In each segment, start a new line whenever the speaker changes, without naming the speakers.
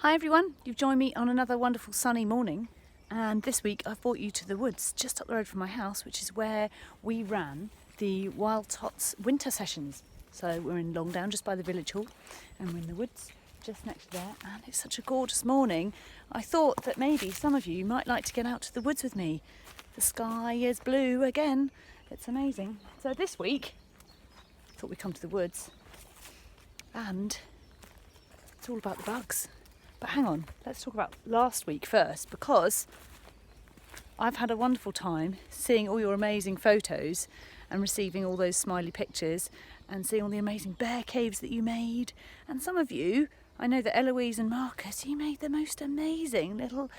Hi everyone, you've joined me on another wonderful sunny morning, and this week I've brought you to the woods just up the road from my house, which is where we ran the Wild Tots winter sessions. So we're in Longdown, just by the village hall, and we're in the woods just next to there, and it's such a gorgeous morning. I thought that maybe some of you might like to get out to the woods with me. The sky is blue again, it's amazing. So this week I thought we'd come to the woods, and it's all about the bugs. But hang on, let's talk about last week first, because I've had a wonderful time seeing all your amazing photos and receiving all those smiley pictures and seeing all the amazing bear caves that you made. And some of you, I know that Eloise and Marcus, you made the most amazing little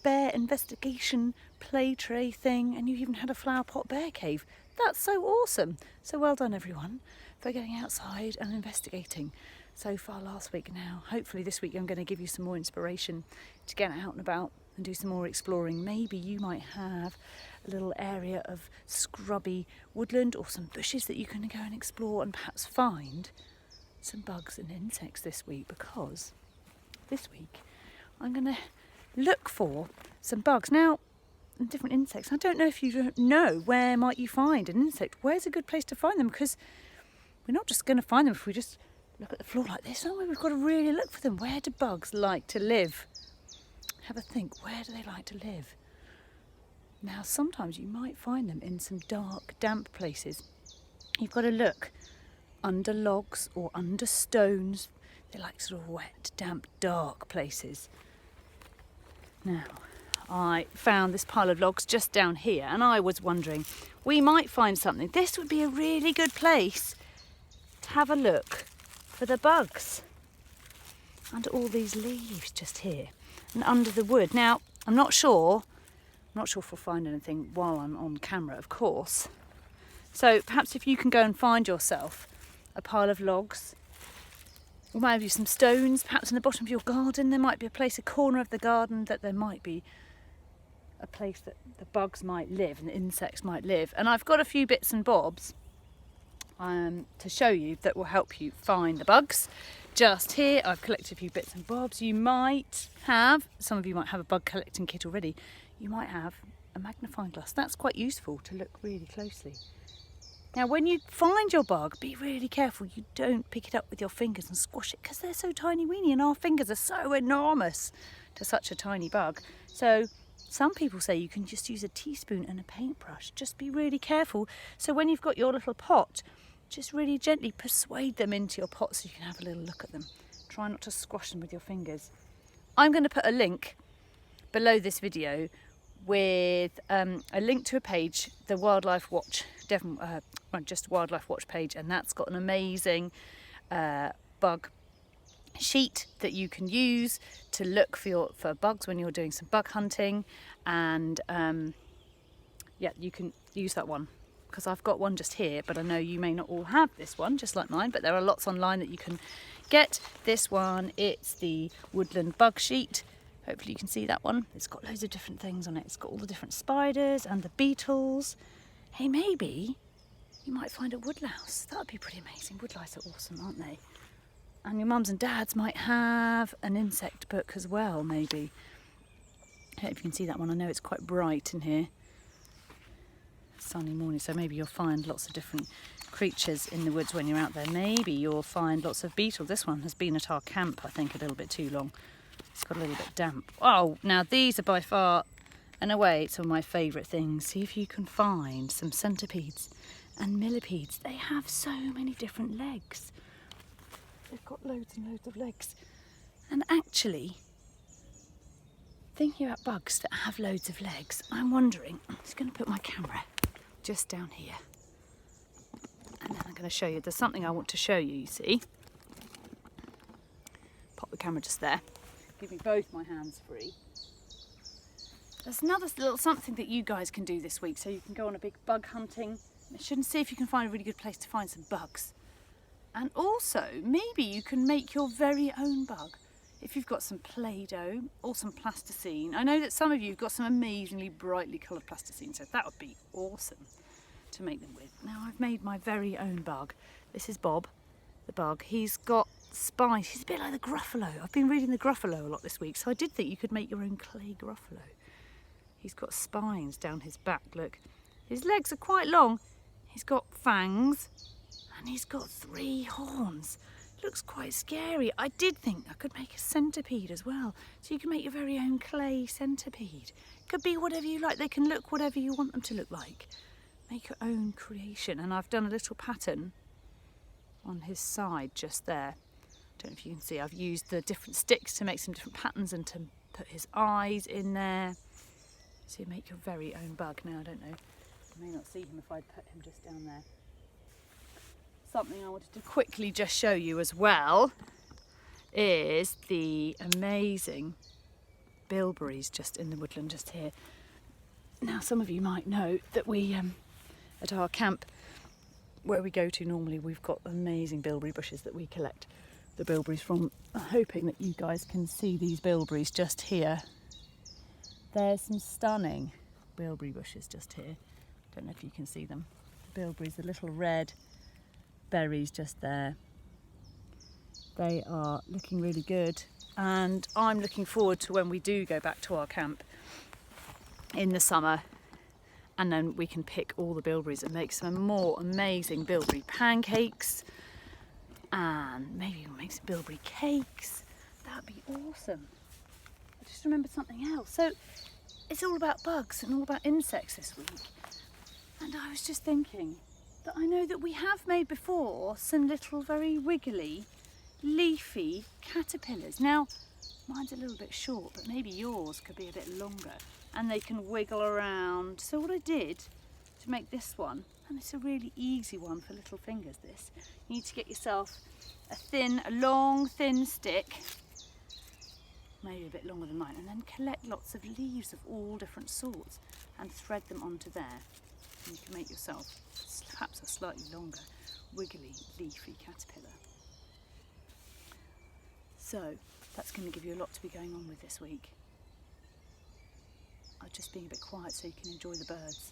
bear investigation play tray thing, and you even had a flower pot bear cave. That's so awesome. So well done everyone for getting outside and investigating so far last week. Now hopefully this week I'm going to give you some more inspiration to get out and about and do some more exploring. Maybe you might have a little area of scrubby woodland or some bushes that you can go and explore and perhaps find some bugs and insects this week, because this week I'm going to look for some bugs now and different insects. I don't know if you know where might you find an insect. Where's a good place to find them? Because we're not just going to find them if we just look at the floor like this. No, we've got to really look for them. Where do bugs like to live? Have a think. Where do they like to live? Now, sometimes you might find them in some dark, damp places. You've got to look under logs or under stones. They like sort of wet, damp, dark places. Now, I found this pile of logs just down here, and I was wondering, we might find something. This would be a really good place to have a look for the bugs under all these leaves just here and under the wood. Now, I'm not sure if we'll find anything while I'm on camera, of course. So perhaps if you can go and find yourself a pile of logs, or maybe some stones, perhaps in the bottom of your garden, there might be a place, a corner of the garden, that there might be a place that the bugs might live and the insects might live. And I've got a few bits and bobs to show you that will help you find the bugs. Just here I've collected a few bits and bobs. You might have, some of you might have a bug collecting kit already. You might have a magnifying glass. That's quite useful to look really closely. Now when you find your bug, be really careful you don't pick it up with your fingers and squash it, because they're so tiny weeny and our fingers are so enormous to such a tiny bug. So some people say you can just use a teaspoon and a paintbrush. Just be really careful. So when you've got your little pot, just really gently persuade them into your pot so you can have a little look at them. Try not to squash them with your fingers. I'm going to put a link below this video with a link to a page, the Wildlife Watch, Devon, just Wildlife Watch page, and that's got an amazing bug sheet that you can use to look for bugs when you're doing some bug hunting. And yeah, you can use that one, because I've got one just here, but I know you may not all have this one just like mine, but there are lots online that you can get. This one, it's the woodland bug sheet. Hopefully you can see that one. It's got loads of different things on it. It's got all the different spiders and the beetles. Hey, maybe you might find a woodlouse. That would be pretty amazing. Woodlice are awesome, aren't they? And your mums and dads might have an insect book as well, maybe. I hope you can see that one. I know it's quite bright in here. Sunny morning, so maybe you'll find lots of different creatures in the woods when you're out there. Maybe you'll find lots of beetles. This one has been at our camp, I think, a little bit too long. It's got a little bit damp. Oh, now these are by far and away some of my favourite things. See if you can find some centipedes and millipedes. They have so many different legs. They've got loads and loads of legs. And actually, thinking about bugs that have loads of legs, I'm wondering, I'm just going to put my camera just down here, and then I'm going to show you. There's something I want to show you, you see. Pop the camera just there. Give me both my hands free. There's another little something that you guys can do this week, so you can go on a big bug hunting mission and see if you can find a really good place to find some bugs. And also, maybe you can make your very own bug. If you've got some Play-Doh or some plasticine. I know that some of you have got some amazingly brightly coloured plasticine, so that would be awesome to make them with. Now I've made my very own bug. This is Bob, the bug. He's got spines. He's a bit like the Gruffalo. I've been reading the Gruffalo a lot this week, so I did think you could make your own clay Gruffalo. He's got spines down his back, look. His legs are quite long. He's got fangs and he's got 3 horns. Looks quite scary. I did think I could make a centipede as well. So you can make your very own clay centipede. Could be whatever you like. They can look whatever you want them to look like. Make your own creation. And I've done a little pattern on his side just there. Don't know if you can see. I've used the different sticks to make some different patterns and to put his eyes in there. So you make your very own bug. Now, I don't know. You may not see him if I put him just down there. Something I wanted to quickly just show you as well is the amazing bilberries just in the woodland just here. Now, some of you might know that we, at our camp where we go to normally, we've got amazing bilberry bushes that we collect the bilberries from. I'm hoping that you guys can see these bilberries just here. There's some stunning bilberry bushes just here. Don't know if you can see them. The bilberries, the little red berries just there. They are looking really good, and I'm looking forward to when we do go back to our camp in the summer, and then we can pick all the bilberries and make some more amazing bilberry pancakes, and maybe we'll make some bilberry cakes. That'd be awesome. I just remembered something else. So it's all about bugs and all about insects this week. And I was just thinking that I know that we have made before some little very wiggly, leafy caterpillars. Now, mine's a little bit short, but maybe yours could be a bit longer and they can wiggle around. So what I did to make this one, and it's a really easy one for little fingers this, you need to get yourself a long, thin stick, maybe a bit longer than mine, and then collect lots of leaves of all different sorts and thread them onto there. And you can make yourself perhaps a slightly longer, wiggly, leafy caterpillar. So that's going to give you a lot to be going on with this week. I'm just being a bit quiet so you can enjoy the birds.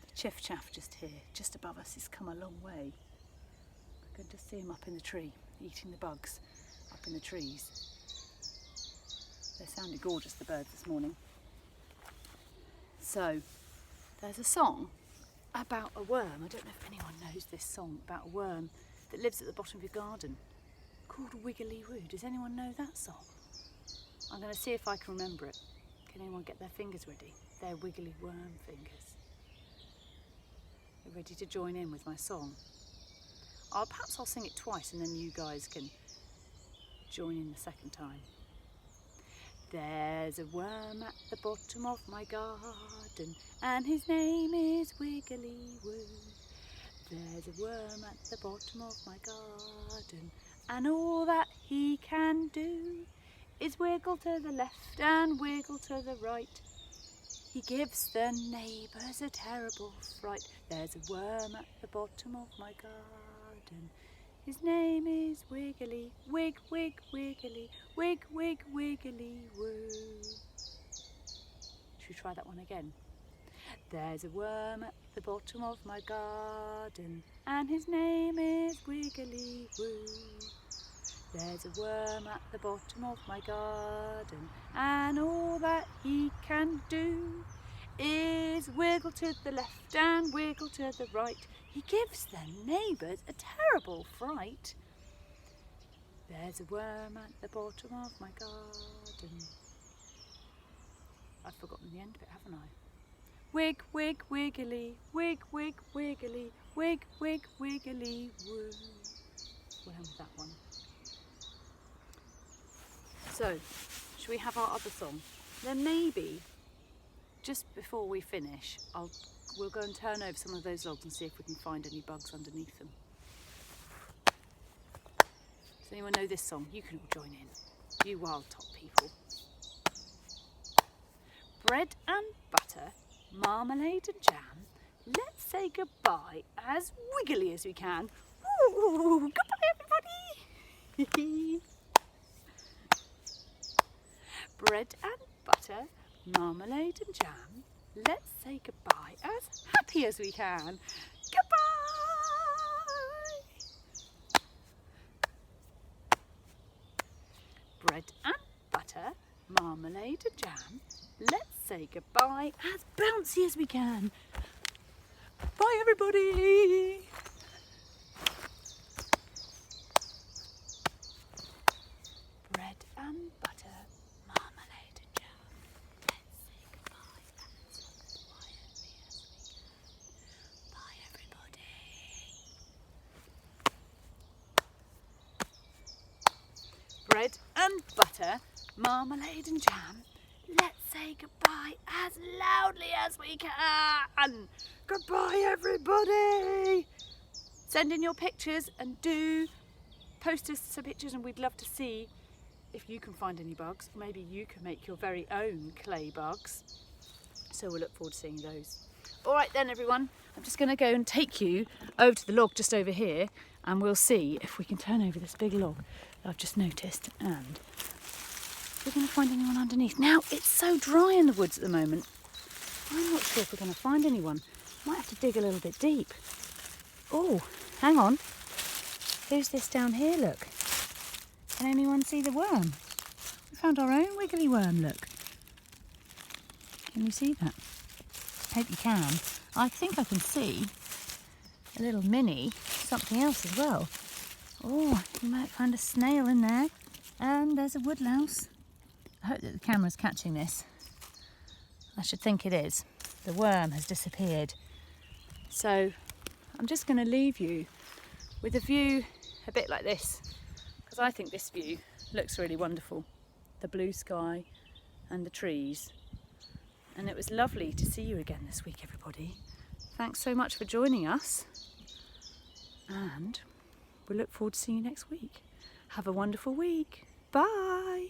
The chiff-chaff just here, just above us, has come a long way. I can just see him up in the tree, eating the bugs up in the trees. They sounded gorgeous, the birds, this morning. So, there's a song about a worm. I don't know if anyone knows this song about a worm that lives at the bottom of your garden called Wiggly Woo. Does anyone know that song? I'm going to see if I can remember it. Can anyone get their fingers ready? Their wiggly worm fingers. They're ready to join in with my song. Perhaps I'll sing it twice and then you guys can join in the second time. There's a worm at the bottom of my garden, and his name is Wiggly Woo. There's a worm at the bottom of my garden, and all that he can do is wiggle to the left and wiggle to the right. He gives the neighbours a terrible fright. There's a worm at the bottom of my garden. His name is Wiggly, wig, wig, wiggly, wig, wig, wiggly, woo. Should we try that one again? There's a worm at the bottom of my garden, and his name is Wiggly, woo. There's a worm at the bottom of my garden, and all that he can do is wiggle to the left and wiggle to the right. He gives the neighbours a terrible fright. There's a worm at the bottom of my garden. I've forgotten the end bit, haven't I? Wig, wig, wiggly, wig, wig, wiggly, wig, wig, wiggly, woo. We'll end with that one. So, should we have our other song? Then maybe, just before we finish, we'll go and turn over some of those logs and see if we can find any bugs underneath them. Does anyone know this song? You can all join in. You wild top people. Bread and butter, marmalade and jam. Let's say goodbye as wiggly as we can. Ooh, goodbye everybody! Bread and butter, marmalade and jam. Let's say goodbye as happy as we can. Goodbye! bread and butter, marmalade and jam. Let's say goodbye as bouncy as we can. Bye everybody! Bread and butter, marmalade and jam. Let's say goodbye as quietly as we can. Bye everybody! Bread and butter, marmalade and jam. Let's say goodbye as loudly as we can. Goodbye everybody! Send in your pictures and do post us some pictures, and we'd love to see if you can find any bugs. Maybe you can make your very own clay bugs. So we'll look forward to seeing those. All right then everyone, I'm just going to go and take you over to the log just over here, and we'll see if we can turn over this big log that I've just noticed, and we're going to find anyone underneath. Now, it's so dry in the woods at the moment. I'm not sure if we're going to find anyone. Might have to dig a little bit deep. Oh, hang on. Who's this down here, look? Can anyone see the worm? We found our own wiggly worm, look. Can you see that? Hope you can. I think I can see a little mini something else as well. Oh, you might find a snail in there. And there's a woodlouse. I hope that the camera's catching this. I should think it is. The worm has disappeared. So I'm just going to leave you with a view a bit like this, because I think this view looks really wonderful. The blue sky and the trees. And it was lovely to see you again this week, everybody. Thanks so much for joining us. And we look forward to seeing you next week. Have a wonderful week. Bye.